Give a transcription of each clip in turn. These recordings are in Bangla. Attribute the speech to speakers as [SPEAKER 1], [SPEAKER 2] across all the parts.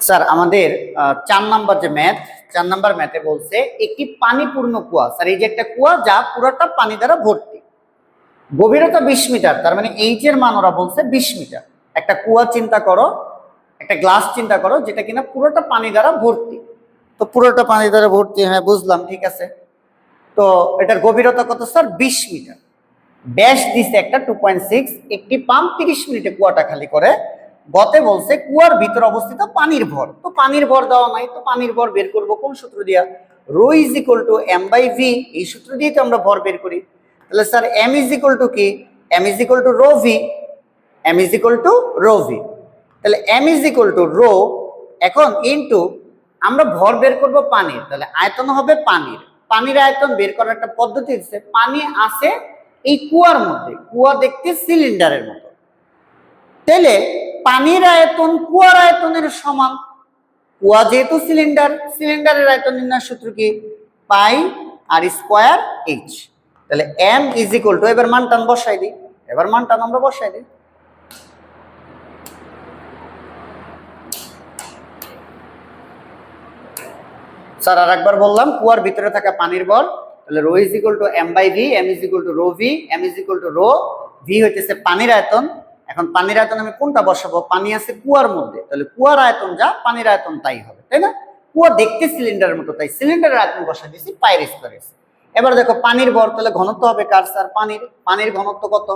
[SPEAKER 1] স্যার আমাদের 4 নাম্বার যে ম্যাথ, 4 নাম্বার ম্যাথে বলছে একটি পানিপূর্ণ কুয়া। স্যার এই যে একটা কুয়া যা পুরোটা পানি দ্বারা ভর্তি, গভীরতা 20 মিটার, তার মানে এইচ এর মান ওরা বলছে 20 মিটার। একটা কুয়া চিন্তা করো, একটা গ্লাস চিন্তা করো যেটা কিনা পুরোটা পানি দ্বারা ভর্তি। তো পুরোটা পানি দ্বারা ভর্তি, হ্যাঁ বুঝলাম, ঠিক আছে। তো এটার গভীরতা কত স্যার? 20 মিটার। ব্যাস দিছে একটা 2.6। একটি পাম্প 30 মিনিটে কুয়াটা খালি করে। গতে বলছে কুয়ার ভিতর অবস্থিত পানির ভর। তো পানির ভর দেওয়া নাই, তো পানির ভর বের করব কোন সূত্র দিয়া? Rho is equal to M by V. এই সূত্র দিয়ে তো আমরা ভর বের করি। তাহলে sir M is equal to কি? M is equal to rho V. M is equal to rho V. তাহলে M is equal to rho, এখন ইনটু আমরা ভর বের করব পানির, তাহলে আয়তন হবে পানির। পানির আয়তন বের করার একটা পদ্ধতি হচ্ছে, পানি আছে এই কুয়ার মধ্যে, কুয়া দেখতে সিলিন্ডারের মতো, তাহলে পানির আয়তন কুয়ার আয়তনের সমান। কুয়া যেহেতু সিলিন্ডার, সিলিন্ডারের আয়তন নির্ণয়ের সূত্র কি? পাই আর স্কয়ার এইচ। তাহলে এম ইজ ইকুয়াল টু, এবার মানটান বসাই দিই, এবার মানটান আমরা বসাই দিই। স্যার আর একবার বললাম, কুয়ার ভিতরে থাকা পানির ভর, তাহলে rho is equal to M by v, M is equal to rho V, M is equal to rho, v হইতেছে পানির আয়তন। এখন পানির আয়তন আমি কোনটা বসাবো? পানি আছে কুয়ার মধ্যে, তাহলে কুয়ার আয়তন যা, পানির আয়তন তাই হবে, তাই না? কুয়া দেখতে সিলিন্ডারের মতো, তাই সিলিন্ডারের আয়তন বসা দিয়েছি পাইর স্কয়ার। এবার দেখো পানির ভর, তাহলে ঘনত্ব হবে কার স্যার? পানির। পানির ঘনত্ব কত?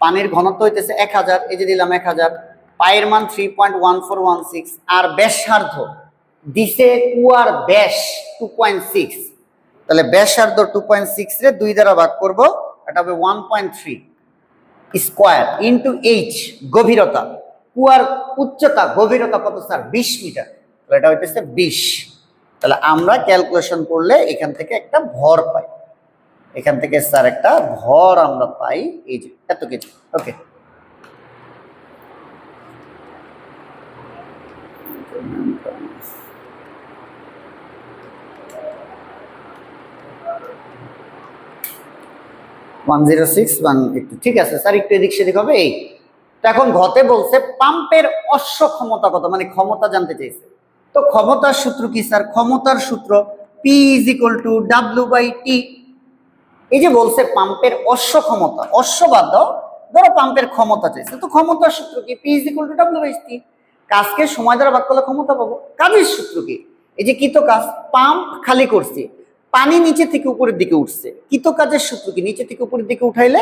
[SPEAKER 1] পানির ঘনত্ব হইতেছে 1000, এই যে দিলাম 1000। পায়ের মান 3.1416। আর ব্যাসার্ধ দিছে কুয়ার ব্যাস 2.6, তাহলে ব্যাসার্ধ 2.6 রে 2 দ্বারা ভাগ করব, এটা হবে 1.3 স্কয়ার ইনটু এইচ, গভীরতা। কুয়ার উচ্চতা গভীরতা কত স্যার? 20 মিটার, তাহলে এটা হইতেছে 20। তাহলে আমরা ক্যালকুলেশন করলে এখান থেকে একটা ভর পাই, এখান থেকে স্যার একটা ভর আমরা পাই, এই যে এত কিছু। ওকে, ঠিক আছে স্যার, একটু এদিক সেদিক হবে এই। তো এখন ঘতে বলছে পাম্পের অশ্ব ক্ষমতা কত, মানে ক্ষমতা জানতে চাইছে। তো ক্ষমতার সূত্র কি স্যার? ক্ষমতার সূত্র P is equal to W by T. এই যে বলছে পাম্পের অশ্ব ক্ষমতা, অশ্ব বাদ দাও, ধরো পাম্পের ক্ষমতা চাইছে, তো ক্ষমতার সূত্র কি? P is equal to W by T. কাজকে সময় দ্বারা ভাগ করলে ক্ষমতা পাবো। কাজের সূত্র কি? এই যে কৃত কাজ, পাম্প খালি করছি, পানি নিচে থেকে উপরের দিকে উঠছে, কৃত কাজের সূত্র কি? নিচে থেকে উপরের দিকে উঠাইলে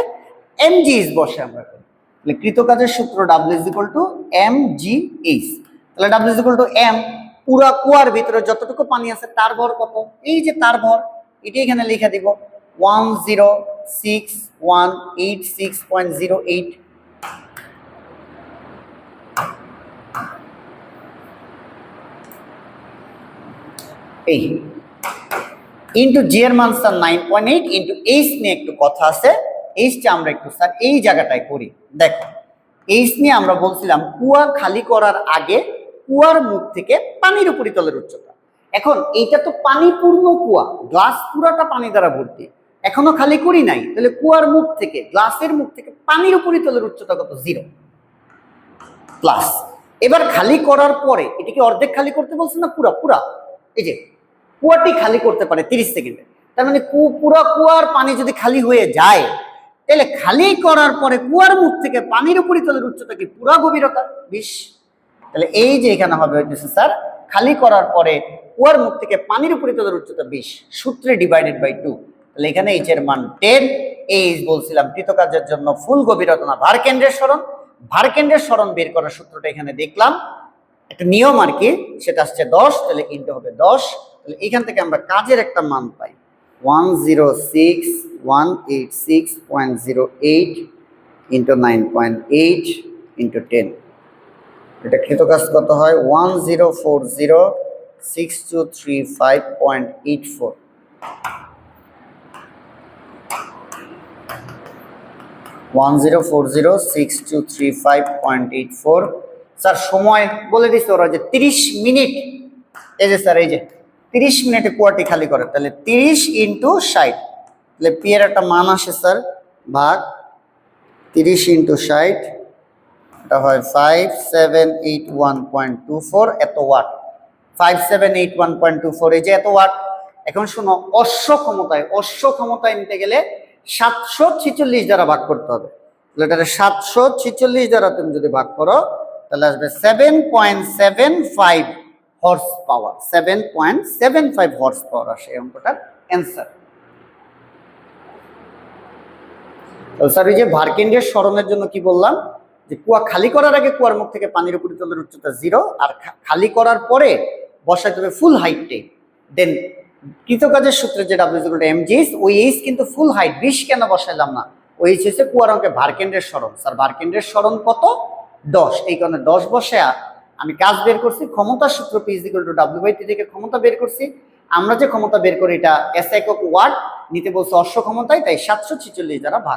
[SPEAKER 1] এম জি এইচ বসে আমরা, তাহলে কৃত কাজের সূত্র W is equal to M G H. তাহলে W is equal to M, পুরা কুয়ার ভিতরে যতটুকু পানি আছে তার ভর কত? এই যে তার ভর, এটি এখানে লিখে দিব 106,186.08। এই ইন্টু জি এর মান স্যার 9.8, ইন্টু এইচ নিয়ে একটু কথা আছে, এইচটা আমরা একটু স্যার এই জায়গাটায় করি। দেখো এইচ নিয়ে আমরা বলছিলাম কুয়া খালি করার আগে কুয়ার মুখ থেকে পানির উপরিতলের উচ্চতা। এখন এইটা তো পানিপূর্ণ কুয়া, গ্লাস পুরাটা পানি দ্বারা ভর্তি, এখনো খালি করি নাই, তাহলে কুয়ার মুখ থেকে, গ্লাসের মুখ থেকে পানির উপরিতলের উচ্চতা কত? 0 প্লাস। এবার খালি করার পরে এটিকে অর্ধেক খালি করতে বলছে না পুরা? পুরা এই যে কুয়াটি খালি করতে পারে 30 সেকেন্ডে, তার মানে পুরো কুয়ার পানি যদি খালি হয়ে যায়, তাহলে খালি করার পরে কুয়ার মুখ থেকে পানির উপরিতলের উচ্চতা কি? পুরা গভীরতা 20। তাহলে এই যে এখানে হবে হইতেছে স্যার খালি করার পরে কুয়ার মুখ থেকে পানির উপরিতলের উচ্চতা 20, সূত্রে ডিভাইডেড বাই 2। তাহলে এখানে এইচ এর মান 10। এইচ বলছিলাম কৃতকাজের জন্য ফুল গভীরতা না, ভার কেন্দ্রের সরণ। ভার কেন্দ্রের সরণ বের করার সূত্রটা এখানে দেখলাম, একটা নিয়ম আর কি, সেটা আসছে 10, তাহলে ইনটু হবে 10। তাহলে এখান থেকে আমরা কাজের একটা মান পাই 106,186.08 ইন্টু 9.8 ইন্টু 10। এটা কৃতকাজ কত হয়? 1040,6235.84। 1040,6235.84। স্যার সময় বলে দিচ্ছে ওরা যে 30 মিনিট। এই যে স্যার এই যে 30 মিনিটে কুয়াটি খালি করে, তাহলে 30 ইন্টু 60, তাহলে পি এর একটা মান আসে স্যার ভাগ 30 ইন্টু 60, এটা এটা হয় 5781.24 এত ওয়াট, 5781.24, এই যে এত ওয়াট। এখন শোনো, অশ্ব ক্ষমতায় নিতে গেলে 746 দ্বারা ভাগ করতে হবে। এটাকে 746 দ্বারা তুমি যদি ভাগ করো তাহলে আসবে 7.75 হর্স পাওয়ার, 7.75 হর্স পাওয়ার আসে এই অঙ্কটার অ্যান্সার। স্যার এই যে ভারকেন্দ্রের সরণের জন্য কি বললাম, যে কুয়া খালি করার আগে কুয়ার মুখ থেকে পানির উপরিতলের উচ্চতা 0, আর খালি করার পরে বসাইতে হবে ফুল হাইটে। দেন কৃতকাজের সূত্রে যে W=mg, ওই এইচ কিন্তু ফুল হাইট, 20 কেন বসাইলাম না, ওই এইচ হচ্ছে কুয়ার অঙ্কে ভারকেন্দ্রের সরণ। স্যার ভারকেন্দ্রের সরণ কত? 10, এই কারণে 10 বসে আমি কাজ বের করছি। ক্ষমতার সূত্র P=W/T থেকে ক্ষমতা বের করছি। আমরা যে ক্ষমতা বের করি এটা এস একক ওয়াট নিতে বলছে অশ্ব ক্ষমতায়, তাই 746 দ্বারা ভাগ।